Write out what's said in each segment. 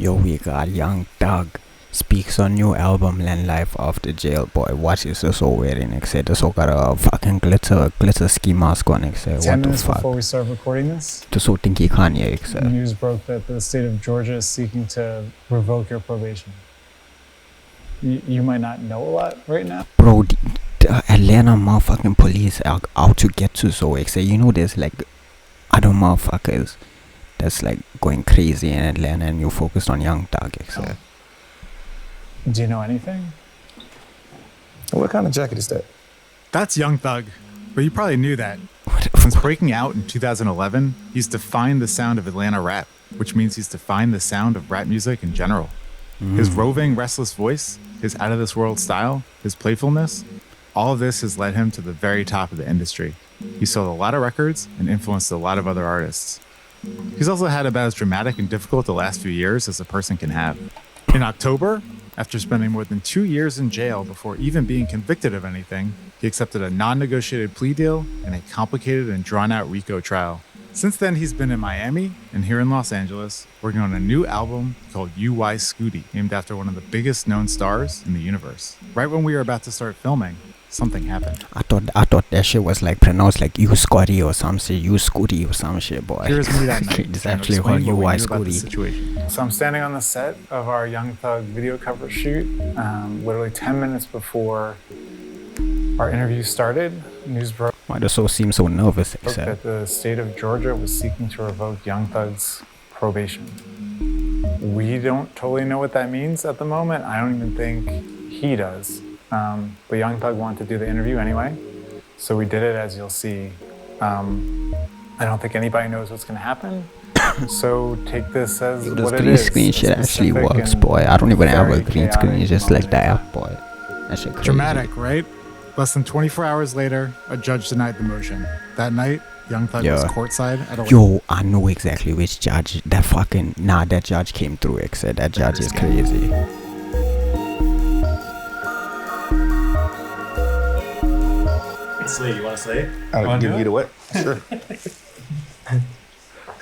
Yo, we got Young Thug speaks on new album Land Life After Jail. Boy, what is this all wearing? This all got a fucking glitter ski mask on. 10 minutes before we start recording this, to so tinky Kanye. news broke that the state of Georgia is seeking to revoke your probation. You might not know a lot right now. Bro, the Atlanta motherfucking police are out to get to Zoe. You know, there's like other motherfuckers that's like going crazy in Atlanta, and you focused on Young Thug. Oh. Do you know anything? What kind of jacket is that? That's Young Thug, but you probably knew that. What? Since breaking out in 2011, he's defined the sound of Atlanta rap, which means he's defined the sound of rap music in general. His roving, restless voice, his out-of-this-world style, his playfulness, all of this has led him to the very top of the industry. He sold a lot of records and influenced a lot of other artists. He's also had about as dramatic and difficult the last few years as a person can have. In October, after spending more than 2 years in jail before even being convicted of anything, he accepted a non-negotiated plea deal and a complicated and drawn-out RICO trial. Since then, he's been in Miami and here in Los Angeles, working on a new album called UY Scooty, named after one of the biggest known stars in the universe. Right when we were about to start filming, something happened. I thought that shit was like pronounced like U Scotty or some shit, U Scooty or some shit, boy. Here's me that night. It's actually called UI Scooty. So I'm standing on the set of our Young Thug video cover shoot, literally 10 minutes before our interview started. News broke Why does so seem so nervous? that the state of Georgia was seeking to revoke Young Thug's probation. We don't totally know what that means at the moment. I don't even think he does. But Young Thug wanted to do the interview anyway, so we did it, as you'll see. I don't think anybody knows what's going to happen, so take this as Yo, this what it green is. screen shit It's actually specific works, and boy. I don't even have a very green screen, chaotic it's just like moment the in app, boy. That shit crazy. Dramatic, right? Less than 24 hours later, a judge denied the motion. That night, Young Thug was courtside at a... Yo, I know exactly which judge. That judge came through, except that judge is crazy. Slay, you want to slay? I'll give you the what? Sure.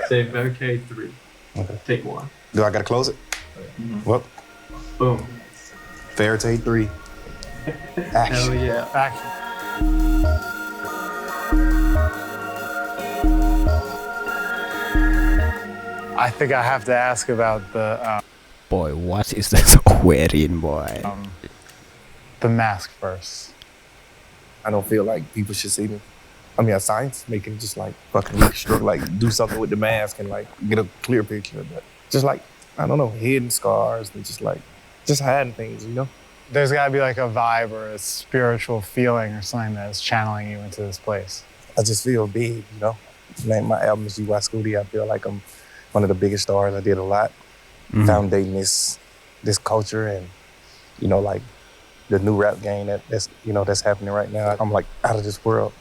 Say okay 3. Okay. Take 1. Do I gotta close it? Well, Boom. fair take 3. Action. Hell yeah. Action. I think I have to ask about Boy, what is this wearing, boy? the mask first. I don't feel like people should see me. I mean, science making just like fucking reconstruct, like do something with the mask and like get a clear picture. But just like, I don't know, hidden scars and just hiding things, you know? There's got to be like a vibe or a spiritual feeling or something that is channeling you into this place. I just feel big, you know? Name my album is UY Scooty. I feel like I'm one of the biggest stars. I did a lot, foundating this culture and, you know, like the new rap game that's happening right now. I'm like out of this world.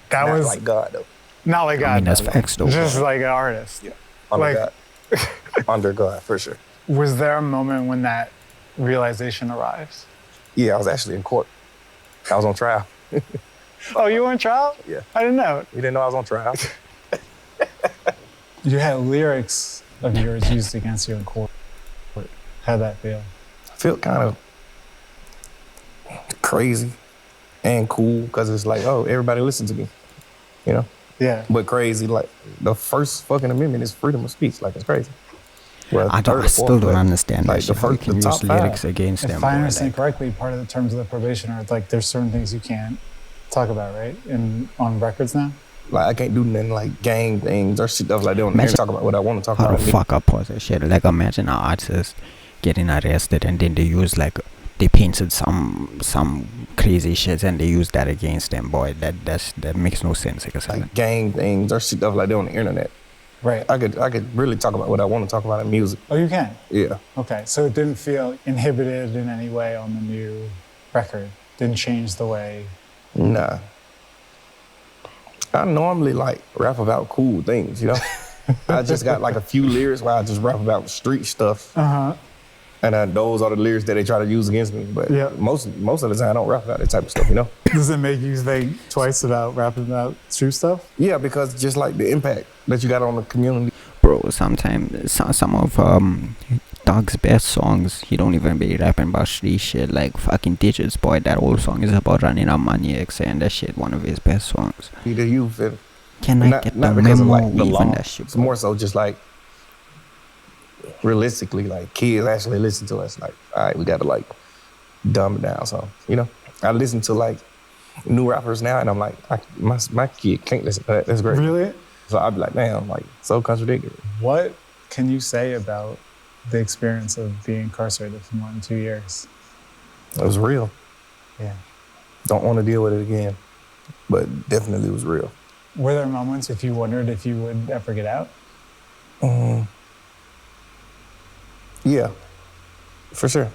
That Not was like God though. not like God. I mean, that's facts, though. Just like an artist. Yeah. Under Like- God. Under God, for sure. Was there a moment when that realization arrives? Yeah, I was actually in court. I was on trial. Oh, you were on trial? Yeah. I didn't know. You didn't know I was on trial? You had lyrics of yours used against you in court. How'd that feel? I feel kind of crazy and cool because it's like, oh, everybody listen to me, you know? Yeah. But crazy, like the first fucking amendment is freedom of speech. Like, it's crazy. Well, I still don't understand like that shit. How you can use lyrics against them, If I boy. understand Like, correctly, part of the terms of the probation are like there's certain things you can't talk about, right? On records now? Like, I can't do nothing like gang things or shit. Like, they don't Imagine- talk about what I want to talk how about. the fuck I pause that shit? Like, imagine an artist getting arrested and then they use like they painted some crazy shit and they use that against them, boy. That makes no sense. Like gang things or shit like that on the internet. Right. I could really talk about what I want to talk about in music. Oh, you can? Yeah. Okay. So it didn't feel inhibited in any way on the new record? Didn't change the way? Nah. I normally like rap about cool things, you know? I just got like a few lyrics where I just rap about street stuff. Uh-huh. And those are the lyrics that they try to use against me. But Yeah. most of the time I don't rap about that type of stuff, you know? Does it make you think twice about rapping about street stuff? Yeah, because just like the impact that you got on the community. bro. Sometimes some of Dog's best songs, he don't even be rapping about street shit. Like fucking Digits Boy, that whole song is about running out money, and that shit one of his best songs. Either you feel Can I get the because of memo? like the Even law. that shit. It's more so just like realistically, like kids actually listen to us. Like, all right, we gotta like dumb it down. So I listen to like new rappers now, and I'm like, my kid can't listen to that. That's great. Really? So I'd be like, damn, like so contradictory. What can you say about the experience of being incarcerated for more than 2 years? It was real. Yeah. Don't want to deal with it again, but definitely was real. Were there moments if you wondered if you would ever get out? Yeah, for sure.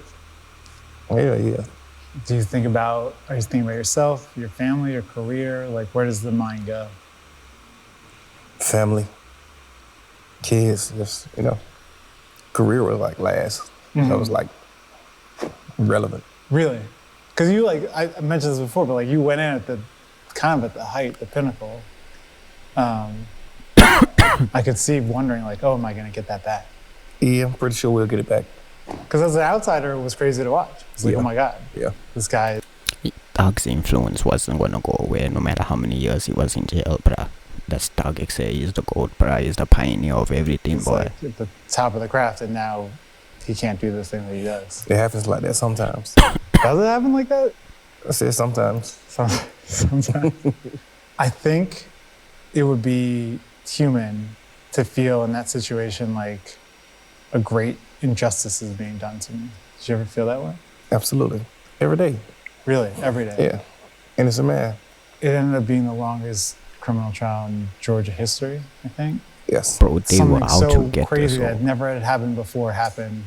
Yeah. Are you thinking about yourself, your family, your career? Like, where does the mind go? Family, kids, just, career was like last. That was like relevant. Really? Because you I mentioned this before, but like you went in at the height, the pinnacle. I could see wondering like, oh, am I gonna get that back? Yeah, I'm pretty sure we'll get it back. Because as an outsider, it was crazy to watch. It's like, Yeah. oh my God, Yeah. this guy. Dog's influence wasn't gonna go away no matter how many years he was in jail, bruh. That's Dog X. He's the GOAT, bruh. He's the pioneer of everything, It's boy. like at the top of the craft, and now he can't do this thing that he does. It happens like that sometimes. Does it happen like that? I said sometimes. Sometimes. I think it would be human to feel in that situation like a great injustice is being done to me. Did you ever feel that way? Absolutely. Every day. Really, every day? Yeah. Innocent man. It ended up being the longest criminal trial in Georgia history, I think. Yes. Bro, they were Something out so to get crazy this. that never had happened before happened,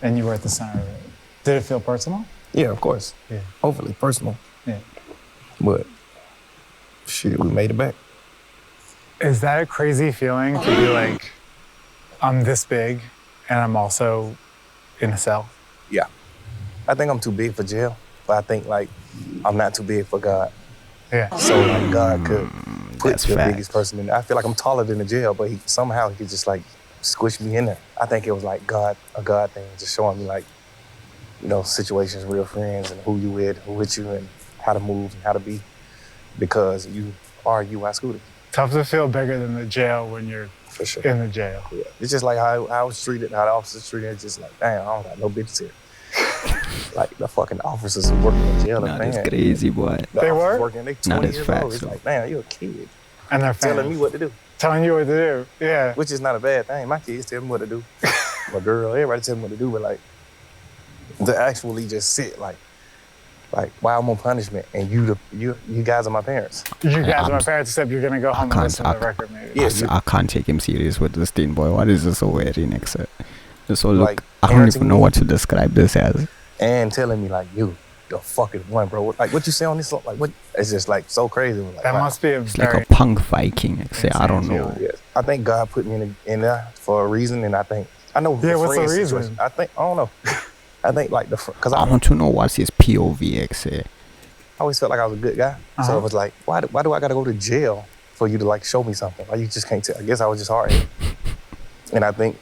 and you were at the center of it. Did it feel personal? Yeah, of course. Yeah. Hopefully, personal. Yeah. But shit, we made it back. Is that a crazy feeling to be like, I'm this big and I'm also in a cell? Yeah. I think I'm too big for jail, but I think like I'm not too big for God. Yeah. So like God could put that's the facts. biggest person in there. I feel like I'm taller than the jail, but he could just like squish me in there. I think it was like a God thing, just showing me like, situations, real friends, and who you with you, and how to move and how to be, because you are UI Scooter. Tough to feel bigger than the jail when you're For sure. in the jail. Yeah. It's just like how I was treated, how the officers treated. It's just like, damn, I don't got no bitches here. Like the fucking officers who working in jail, Nah, man. that's crazy, boy. The They officers were? working, they Nah, 20 that's years facts, old. It's though. like, damn, you a kid. And they're Telling me what to do, telling you what to do. Yeah. which is not a bad thing. My kids tell me what to do. My girl, everybody tell me what to do, but like, to actually just sit like why I'm on punishment and you guys are my parents. You guys I'm- are my parents, except you're gonna go home and can't listen to the talk. record maybe. Yeah. I can't take him serious with this thing, boy. What is this so weird next? So look, Like, I don't even parenting know me. what to describe this as. And telling me like, you the fucking one, bro. Like what you say on this song, like what? It's just like so crazy. Like, That wow. must be a It's like very... a punk Viking. I don't Insane know. feeling. Yes. I think God put me in there for a reason, and I know. Yeah, what's the friend reason? situation. I don't know. I think like because I I want to know what's his POV. always felt like I was a good guy. So Uh-huh. it was like, why do I gotta go to jail for you to like show me something? Like you just can't tell. I guess I was just hard. And I think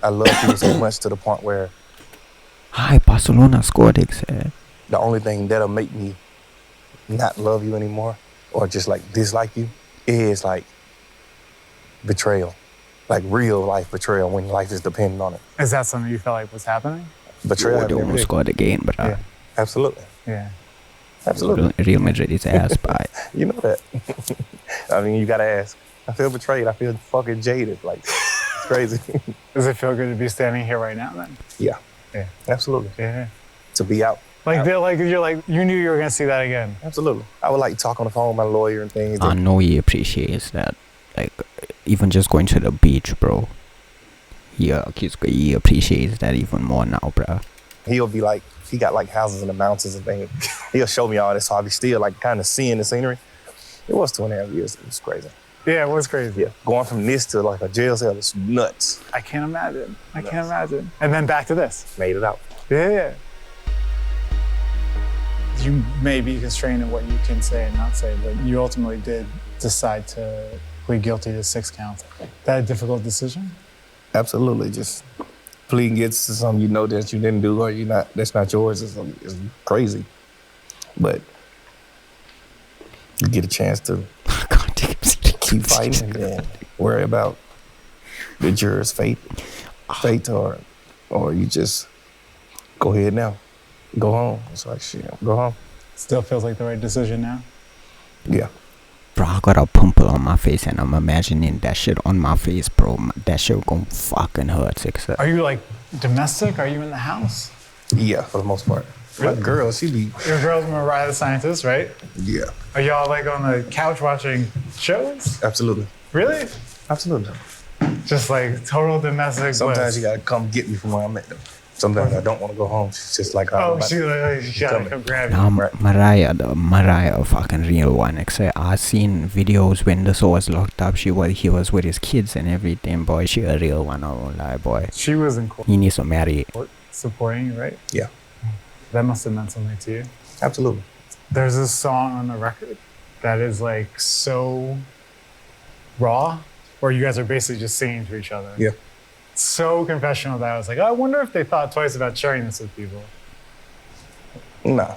I love people so much to the point where Hi, Barcelona scored. the only thing that'll make me not love you anymore or just like dislike you is like betrayal. Like real life betrayal when life is dependent on it. Is that something you felt like was happening? Betrayal They happened every almost day. scored again, but Yeah. Absolutely. Yeah. Absolutely. Real Madrid is ass by. You know that. I mean, you gotta ask. I feel betrayed. I feel fucking jaded. Like, it's crazy. Does it feel good to be standing here right now then? Yeah. Yeah. Absolutely. Yeah. To be out. You knew you were gonna see that again. Absolutely. I would like talk on the phone with my lawyer and things. I know he appreciates that. Like, even just going to the beach, bro. He appreciates that even more now, bro. He'll be like, he got like houses in the mountains and things. He'll show me all this, so I'll be still like kind of seeing the scenery. It was 2.5 years. It was crazy. Yeah, it was crazy. Yeah. Going from this to like a jail cell is nuts. I can't imagine. I can't imagine. And then back to this. Made it out. Yeah. You may be constrained in what you can say and not say, but you ultimately did decide to plead guilty to 6 counts. That a difficult decision? Absolutely. Just pleading guilty to something you know that you didn't do or that's not yours is crazy. But you get a chance to keep fighting and then worry about the juror's fate or you just go ahead now. Go home. It's like, shit, go home. Still feels like the right decision now? Yeah. Bro, I got a pimple on my face and I'm imagining that shit on my face, bro. That shit gon' fucking hurt. Are you like domestic? Are you in the house? Yeah, for the most part. Really? My girl, she be... Your girl's Mariah the Scientist, right? Yeah. Are y'all like on the couch watching shows? Absolutely. Really? Absolutely. Just like total domestic Sometimes bliss. you gotta come get me from where I'm at. Though. Sometimes I don't want to go home. She's just like, Oh, she gotta come grab you. Mariah, a fucking real one. Except I seen videos when the was locked up. He was with his kids and everything, boy. She a real one, I won't lie, boy. She was in court He needs to marry. supporting you, right? Yeah. That must have meant something to you. Absolutely. There's this song on the record that is like so raw, where you guys are basically just singing to each other. Yeah. So confessional that I was like, I wonder if they thought twice about sharing this with people. Nah.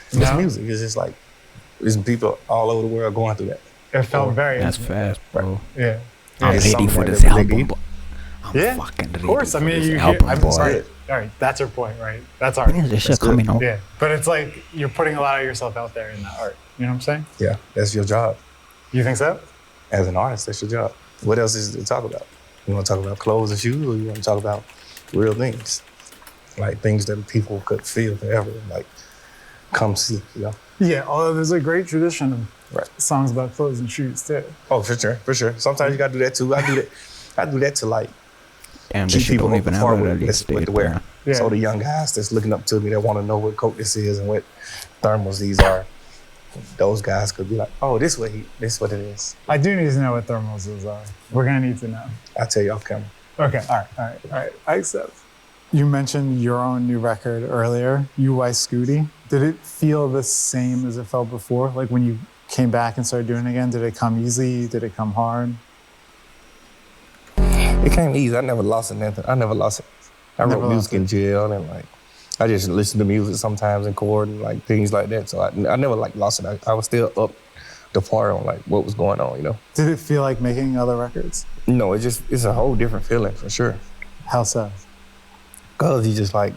It's No? music. It's just like, there's people all over the world going through that. It felt very That's intimate. fast, bro. Yeah. I'm It's ready something for like this that they album, did. boy. I'm Yeah, fucking ready of course. I for mean, this you hear, album, I'm boy. sorry. All right, that's your point, right? That's art. When is this shit good. coming out? Yeah, but it's like you're putting a lot of yourself out there in that art. You know what I'm saying? Yeah, that's your job. You think so? As an artist, that's your job. What else is to talk about? You want to talk about clothes and shoes, or you want to talk about real things? Like things that people could feel forever, like come see, you know? Yeah, although there's a great tradition of Right. songs about clothes and shoes too. Oh, for sure, for sure. Sometimes you gotta do that too. I do that to like Damn, this keep shit people don't even have a forward release what date, to wear. bro. Yeah. So the young guys that's looking up to me, that want to know what coat this is and what thermals these are, those guys could be like, oh, this what it is. I do need to know what thermals are. We're gonna need to know. I'll tell you off camera. Okay, all right. I accept. You mentioned your own new record earlier, UY Scooty. Did it feel the same as it felt before? Like when you came back and started doing it again, did it come easy? Did it come hard? It came easy. I never lost it, nothing. I never lost it. I Never wrote lost music in jail and like, I just listen to music sometimes in court and like things like that. So I never like lost it. I was still up the par on like what was going on, you know? Did it feel like making other records? No, it's a whole different feeling for sure. How so? Cause you just like,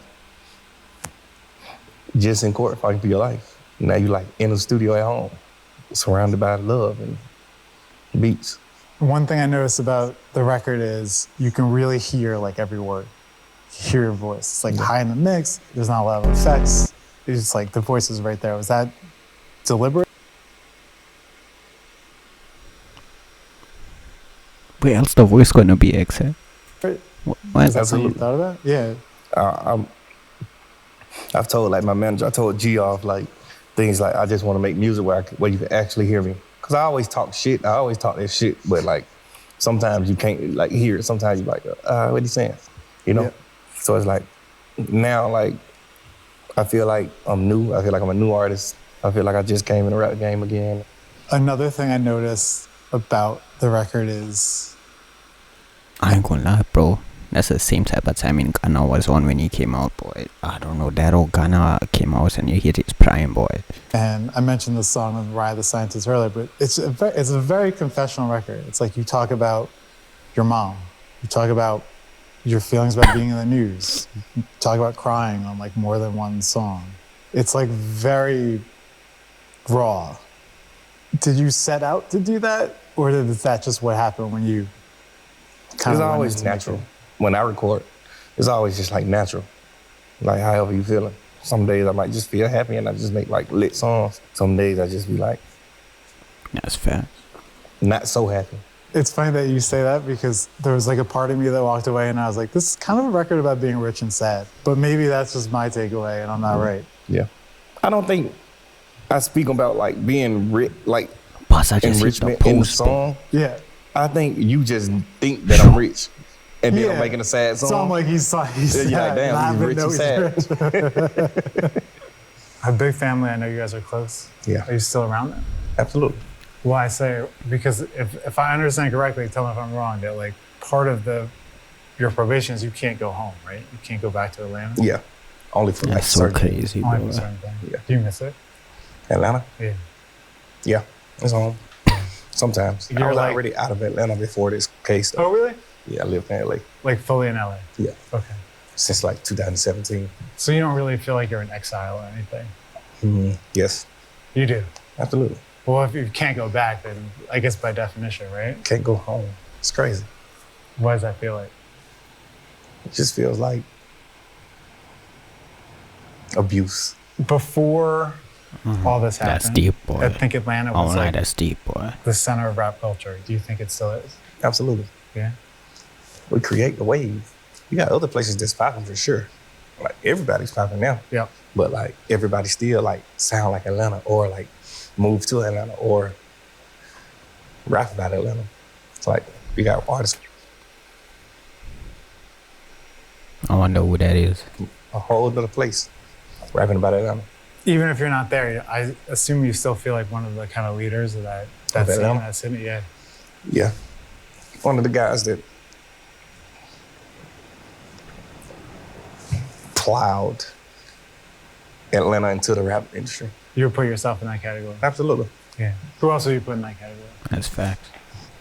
just in court fighting for your life. Now you like in the studio at home, surrounded by love and beats. One thing I noticed about the record is you can really hear like every word. You hear your voice. It's like high in the mix. There's not a lot of effects. It's just like the voice is right there. Was that deliberate? Where else the voice gonna be, except? What? Is that something you Absolutely. thought about? Yeah. I've told like my manager, I told G off like things like I just want to make music where you can actually hear me. Cause I always talk shit. I always talk that shit, but like sometimes you can't like hear it. Sometimes you like, what he saying? You know? Yeah. So it's like now like I feel like I'm new. I feel like I'm a new artist. I feel like I just came in the rap game again. Another thing I noticed about the record is I ain't gonna lie, bro. That's the same type of timing Ghana was on when he came out, boy. I don't know, that old Ghana came out and you hit his prime, boy. and I mentioned the song of Mariah the Scientist earlier, but it's a very confessional record. It's like you talk about your mom. You talk about your feelings about being in the news. You talk about crying on like more than one song. It's like very raw. Did you set out to do that? Or is that just what happened when you kind It's of always natural. When I record, it's always just like natural. Like however you feeling. Some days I might just feel happy and I just make like lit songs. Some days I just be like That's fair. not so happy. It's funny that you say that because there was like a part of me that walked away and I was like, this is kind of a record about being rich and sad. But maybe that's just my takeaway and I'm not right. Yeah. I don't think I speak about like being rich, like Boss, I just hit the enrichment in the post, bro. song. Yeah. I think you just think that I'm rich. And then Yeah. I'm making a sad song. So I'm like, he's sad. You're like, damn, he's rich and sad. A big family. I know you guys are close. Yeah. Are you still around them? Absolutely. Well, I say, because if I understand correctly, tell me if I'm wrong, that like part of your probation is you can't go home, right? You can't go back to Atlanta. Yeah, only for like That's so certain crazy, Only bro. for certain things. Yeah. Do you miss it? Atlanta. Yeah. Yeah, it's home. Sometimes I You're was like- already out of Atlanta before this case. Oh, really? Yeah, I lived in LA. Like fully in LA? Yeah, Okay. since like 2017. So you don't really feel like you're in exile or anything? Yes, You do? absolutely. Well, if you can't go back, then I guess by definition, right? Can't go home. It's crazy. What does that feel like? It just feels like abuse. Before all this happened, That's deep, boy. I think Atlanta Oh, was no, like that's deep, boy. the center of rap culture. Do you think it still is? Absolutely. Yeah. We create the wave. You got other places that's popping for sure. Like everybody's popping now. Yep. But like everybody still like sound like Atlanta or like move to Atlanta or rap about Atlanta. It's like we got artists, I wonder who that is. a whole other place rapping about Atlanta. Even if you're not there, I assume you still feel like one of the kind of leaders of that Of scene, Atlanta? that city. Yeah. Yeah. One of the guys that plowed Atlanta into the rap industry. You would put yourself in that category. Absolutely. Yeah. Who else would you put in that category? That's facts.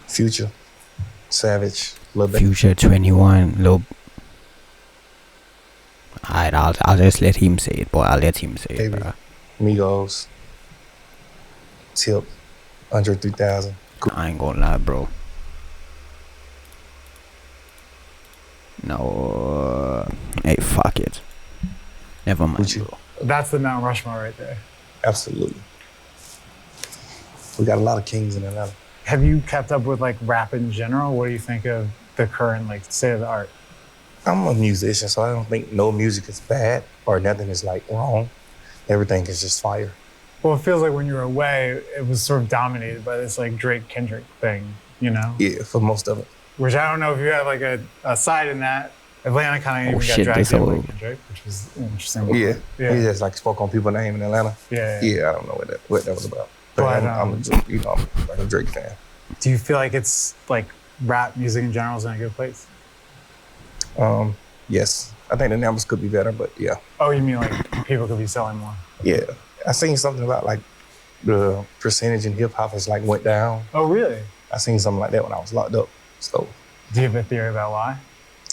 Future, Savage, Lil Baby. Future 21, Lil. Alright, I'll just let him say it, boy. I'll let him say it, Baby. bro. Migos, Tip, Andre 3000. I ain't gonna lie, bro. No. Hey, fuck it. Never mind, Gucci. bro. That's the Mount Rushmore right there. Absolutely. We got a lot of kings in Atlanta. Have you kept up with like rap in general? What do you think of the current like state of the art? I'm a musician, so I don't think no music is bad or nothing is like wrong. Everything is just fire. Well, it feels like when you were away, it was sort of dominated by this like Drake Kendrick thing, you know? Yeah, for most of it. Which I don't know if you have like a side in that. Atlanta kind of Oh, even got shit, dragged this in whole- by Kendrick, which was interesting. Yeah. Yeah. He just like spoke on people's name in Atlanta. Yeah. Yeah, I don't know what that was about. But But, I'm like a Drake fan. Do you feel like it's like rap music in general is in a good place? Yes. I think the numbers could be better, but yeah. Oh, you mean like people could be selling more? Yeah. I seen something about like the percentage in hip hop has like went down. Oh, really? I seen something like that when I was locked up. So Do you have a theory about why?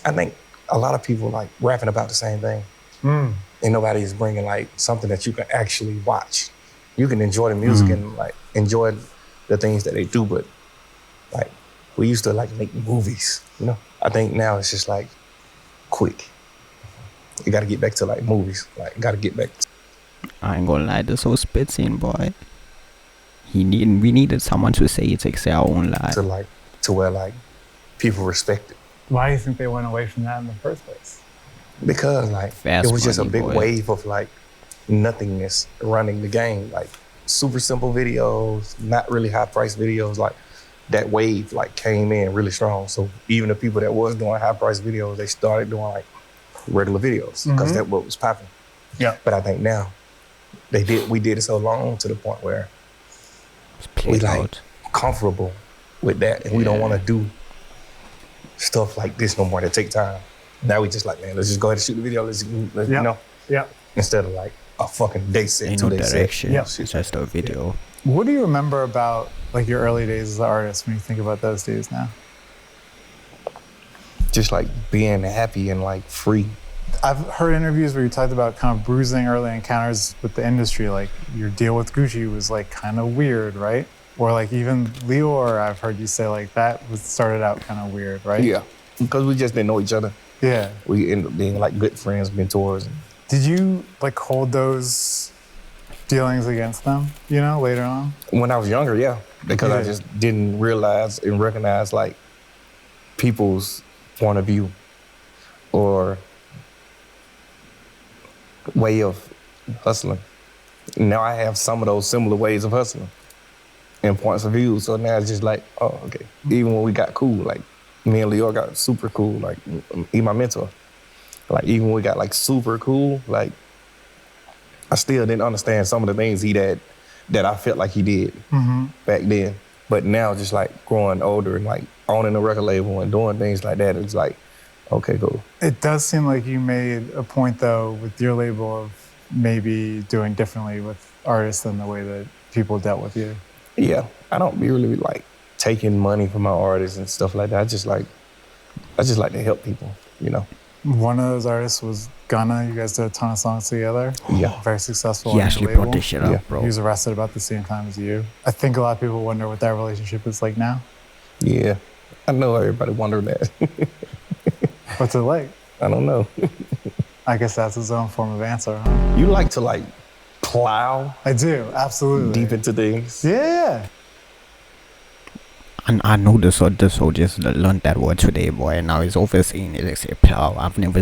I think a lot of people like rapping about the same thing. And nobody is bringing like something that you can actually watch. You can enjoy the music and like enjoy the things that they do, but like we used to like make movies, you know? I think now it's just like quick. You gotta get back to like movies. Like gotta get back to I ain't gonna lie, this whole spit scene, boy. We needed someone to say it, like say our own lie. to where like people respect it. Why do you think they went away from that in the first place? Because like Fast it was just a money, big boy. wave of like nothingness running the game. Like super simple videos, not really high price videos. Like that wave like came in really strong. So even the people that was doing high price videos, they started doing like regular videos because that's what was popping. Yeah. But I think now we did it so long to the point where It's we played like out. comfortable with that and we don't want to do stuff like this no more that take time. Now we just like, man, let's just go ahead and shoot the video. Let's Yeah. you know, Yeah. instead of like a fucking day set, Ain't no 2 day set. direction. Yeah. It's just a video. What do you remember about like your early days as an artist when you think about those days now? Just like being happy and like free. I've heard interviews where you talked about kind of bruising early encounters with the industry. Like your deal with Gucci was like kind of weird, right? Or like even Lior, I've heard you say like that started out kind of weird, right? Yeah. Because we just didn't know each other. Yeah. We ended up being like good friends, mentors. Did you like hold those dealings against them, you know, later on? When I was younger, yeah. Because I Yeah. just didn't realize and recognize like people's point of view or way of hustling. Now I have some of those similar ways of hustling and points of view. So now it's just like, oh, okay. Even when we got cool, like me and Leo got super cool, like he my mentor. Like even when we got like super cool, like I still didn't understand some of the things he had that I felt like he did back then. But now just like growing older and like owning a record label and doing things like that, it's like, okay, cool. It does seem like you made a point though with your label of maybe doing differently with artists than the way that people dealt with you. Yeah, I don't be really like taking money from my artists and stuff like that. I just like to help people, you know? One of those artists was Gunna. You guys did a ton of songs together. Yeah. Very successful. He on your actually label. brought this shit up, Yeah. bro. He was arrested about the same time as you. I think a lot of people wonder what that relationship is like now. Yeah, I know everybody wondering that. What's it like? I don't know. I guess that's his own form of answer, huh? You like to like plow I do, absolutely. deep into things. Yeah. And I know the soldiers learned that word today, boy, and now he's overseeing it. They say plow. I've never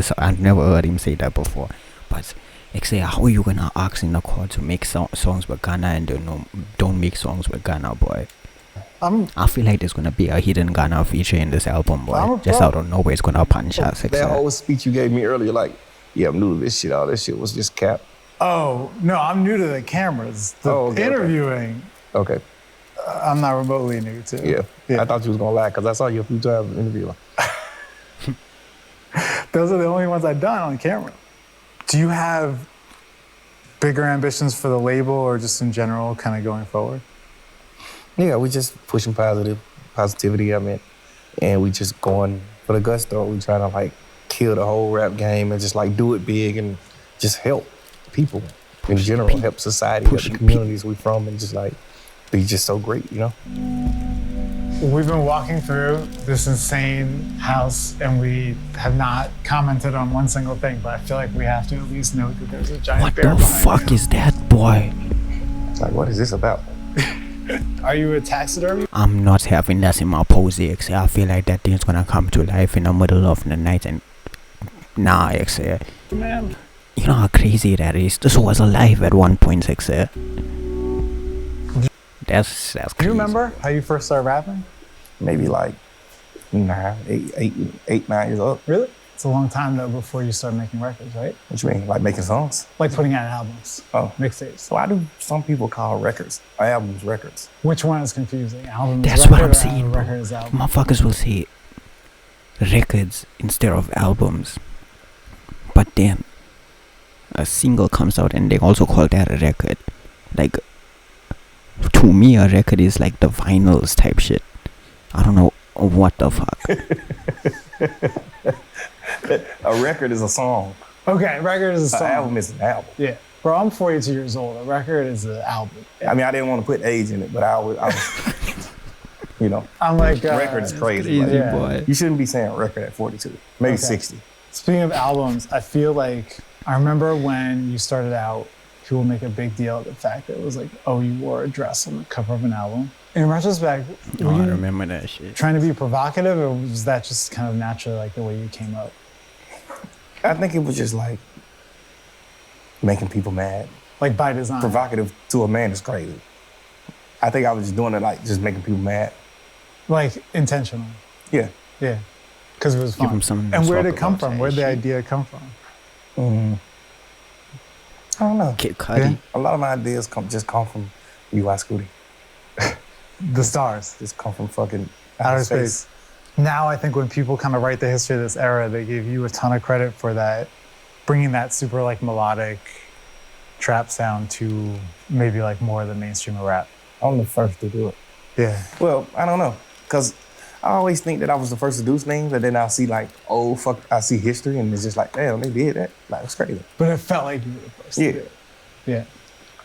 heard him say that before. But they say, how are you gonna ask in the court to make songs with Ghana and don't make songs with Ghana, boy? I feel like there's gonna be a hidden Ghana feature in this album, boy. Just out of nowhere, it's gonna punch us. That whole speech you gave me earlier, like, yeah, I'm new to this shit. All this shit was just cap. Oh, no, I'm new to the cameras. The okay. interviewing, Okay. I'm not remotely new to. Yeah. I thought you was gonna lie because I saw you a few times in the interview. Those are the only ones I've done on camera. Do you have bigger ambitions for the label or just in general kind of going forward? Yeah, we just pushing positivity, I mean, and we just going for the gusto. We trying to like kill the whole rap game and just like do it big and just help people in general, help society, help the communities we from, and just like be just so great, you know? We've been walking through this insane house and we have not commented on one single thing, but I feel like we have to at least note that there's a giant What bear the behind fuck you. is that, boy? Like, what is this about? Are you a taxidermy? I'm not having that in my pose, X. I feel like that thing's gonna come to life in the middle of the night and nah, X. Man. You know how crazy that is? This was alive at one point, X. That's crazy. Do you remember how you first started rapping? Maybe like 9 years old. Really? It's a long time though before you started making records, right? What you mean, like making songs? Like putting out albums, Oh. mixtapes. Why do some people call records, albums, records? Which one is confusing? Album is That's record what I'm or saying, bro. record is album? Motherfuckers will say records instead of albums. But then a single comes out and they also call that a record. Like, to me, a record is like the vinyls type shit. I don't know what the fuck. A record is a song. Okay, record is a An song. album is an album. Yeah. Bro, I'm 42 years old. A record is an album. I mean, I didn't want to put age in it, but I was you know, I'm like... record is crazy. Like, yeah. boy. you shouldn't be saying record at 42, maybe Okay. 60. Speaking of albums, I feel like... I remember when you started out, people make a big deal of the fact that it was like, oh, you wore a dress on the cover of an album. In retrospect, were Oh, I you remember that shit. trying to be provocative or was that just kind of naturally like the way you came up? I think it was just like making people mad. Like by design? Provocative to a man is crazy. I think I was just doing it like just making people mad. Like intentional? Yeah. Yeah. Because it was Give fun. him something to And where did talk it come about, from? Where did the shit. idea come from? I don't know. Kid Cudi. A lot of my ideas come from UI Scooty. The stars. Just come from fucking Outer space. Now I think when people kind of write the history of this era, they give you a ton of credit for that, bringing that super like melodic trap sound to maybe like more of the mainstream of rap. I'm the first to do it. Yeah. Well, I don't know, because I always think that I was the first to do things, and then I'll see like, oh, fuck, I see history, and it's just like, damn, they did that. Like, it's crazy. But it felt like you were the first Yeah. to do it. Yeah.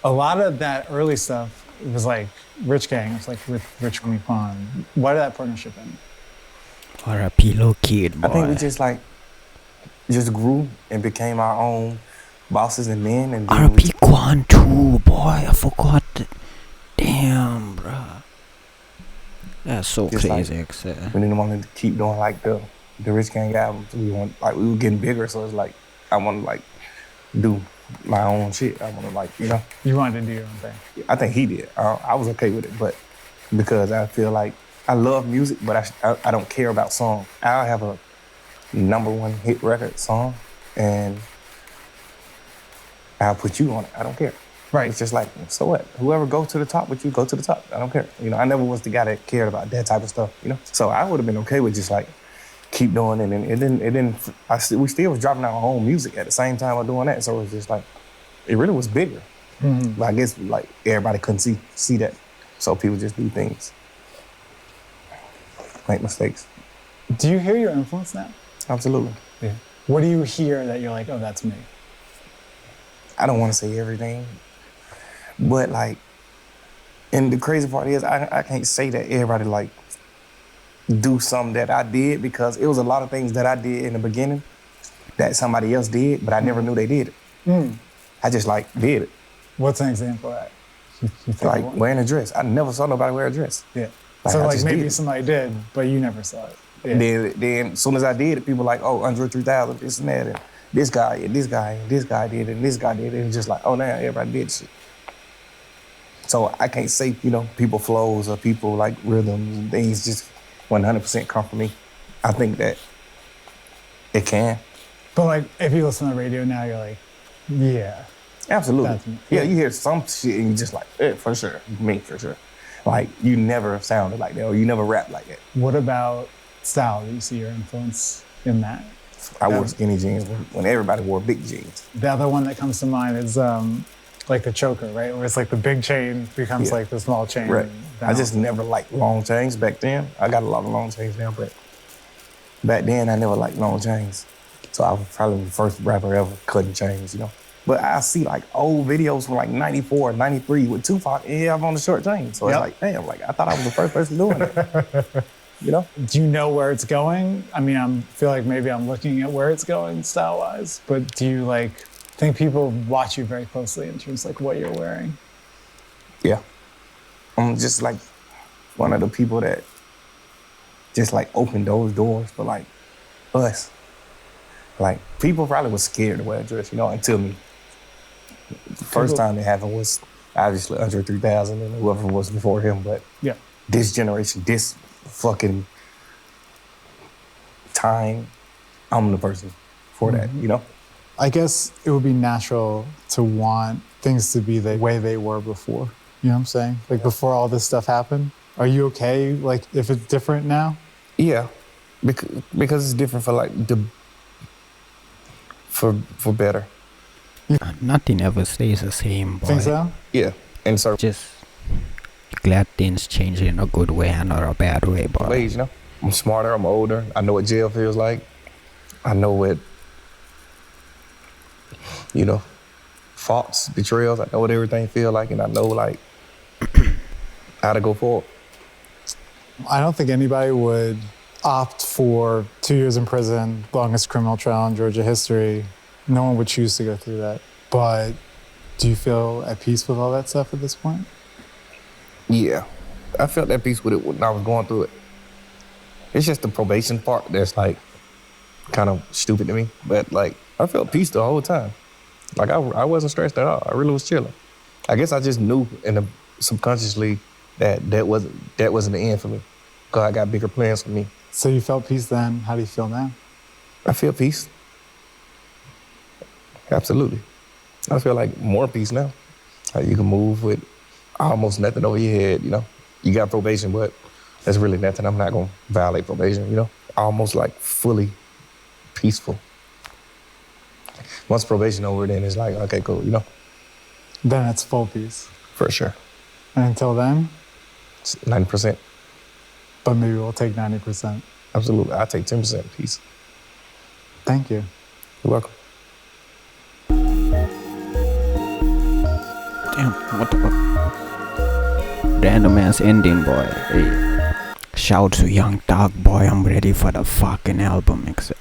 A lot of that early stuff, it was like Rich Gang, it was like with Rich Homie Quan. Why did that partnership end? Or a pillow kid, boy. I think we just grew and became our own bosses and men, and then RP Quan too, boy. I forgot. Damn, bruh. That's so Just like- crazy. Like, we didn't want to keep doing like the Rich Gang albums. We were getting bigger, so it's like I want to like do my own shit. I want to like, you know. You wanted to do your own thing. I think he did. I was okay with it, but because I feel like I love music, but I don't care about songs. I'll have a #1 hit record song, and I'll put you on it. I don't care. Right. It's just like, so what? Whoever goes to the top with you, go to the top. I don't care. You know, I never was the guy that cared about that type of stuff, you know? So I would have been okay with just like, keep doing it. And we still was dropping our own music at the same time of doing that. So it was just like, it really was bigger. But I guess like everybody couldn't see that. So people just do things, make mistakes. Do you hear your influence now? Absolutely. Yeah. What do you hear that you're like, oh, that's me? I don't want to say everything, but like, and the crazy part is I can't say that everybody like do something that I did, because it was a lot of things that I did in the beginning that somebody else did, but I never knew they did it. I just like did it. What's an example of that? You think Like of one? wearing a dress. I never saw nobody wear a dress. Yeah. Like, So I like just did maybe it. somebody did, but you never saw it. Yeah. Then as soon as I did it, people like, oh, Andre 3000, this and that, and this guy, and this guy, and this guy did it, and this guy did it. And it's just like, oh, now everybody did shit. So I can't say, you know, people flows or people like rhythms and things just 100% come from me. I think that it can. But like, if you listen to the radio now, you're like, yeah. Absolutely. That's me. Yeah, you hear some shit and you just like, for sure, me, for sure. Like, you never sounded like that, or you never rapped like that. What about style? Do you see your influence in that? I wore skinny jeans when everybody wore big jeans. The other one that comes to mind is like the choker, right? Where it's like the big chain becomes Yeah. like the small chain. Right. I down. just never liked long chains back then. I got a lot of long chains now, but back then I never liked long chains. So I was probably the first rapper ever cutting chains, you know? But I see like old videos from like 94, 93 with Tupac, and yeah, I'm on the short chain. So Yep. it's like, damn, like I thought I was the first person doing it. You know? Do you know where it's going? I mean, I feel like maybe I'm looking at where it's going style-wise, but do you like think people watch you very closely in terms of like what you're wearing? Yeah. I'm just like one of the people that just like opened those doors for like us. Like people probably was scared to wear a dress, you know, until me. The first time it happened was obviously Andre 3000 and whoever was before him, but Yeah. this generation, this fucking time, I'm the person for that, you know? I guess it would be natural to want things to be the way they were before. You know what I'm saying? Like before all this stuff happened. Are you okay? Like if it's different now? Yeah, because it's different for like for better. Nothing ever stays the same, boy. Think so? Yeah, and so Just glad things change in a good way and not a bad way, boy. ways, you know. I'm smarter, I'm older. I know what jail feels like. I know what, you know, faults, betrayals. I know what everything feel like, and I know like how to go forward. I don't think anybody would opt for 2 years in prison, longest criminal trial in Georgia history. No one would choose to go through that. But do you feel at peace with all that stuff at this point? Yeah, I felt that peace with it when I was going through it. It's just the probation part that's like kind of stupid to me, but like I felt peace the whole time. Like I wasn't stressed at all. I really was chilling. I guess I just knew subconsciously that wasn't the end for me, because I got bigger plans for me. So you felt peace then. How do you feel now? I feel peace. Absolutely. I feel like more peace now. Like you can move with almost nothing over your head, you know. You got probation, but that's really nothing. I'm not gonna violate probation, you know. Almost like fully peaceful. Once probation over, then it's like, okay, cool, you know, Then it's full peace. for sure. And until then, It's 90%. but maybe we'll take 90%. Absolutely. I'll take 10% peace. Thank you. You're welcome. Damn, what the fuck? Random ass ending, boy. Hey. Shout to Young Thug, boy. I'm ready for the fucking album mix.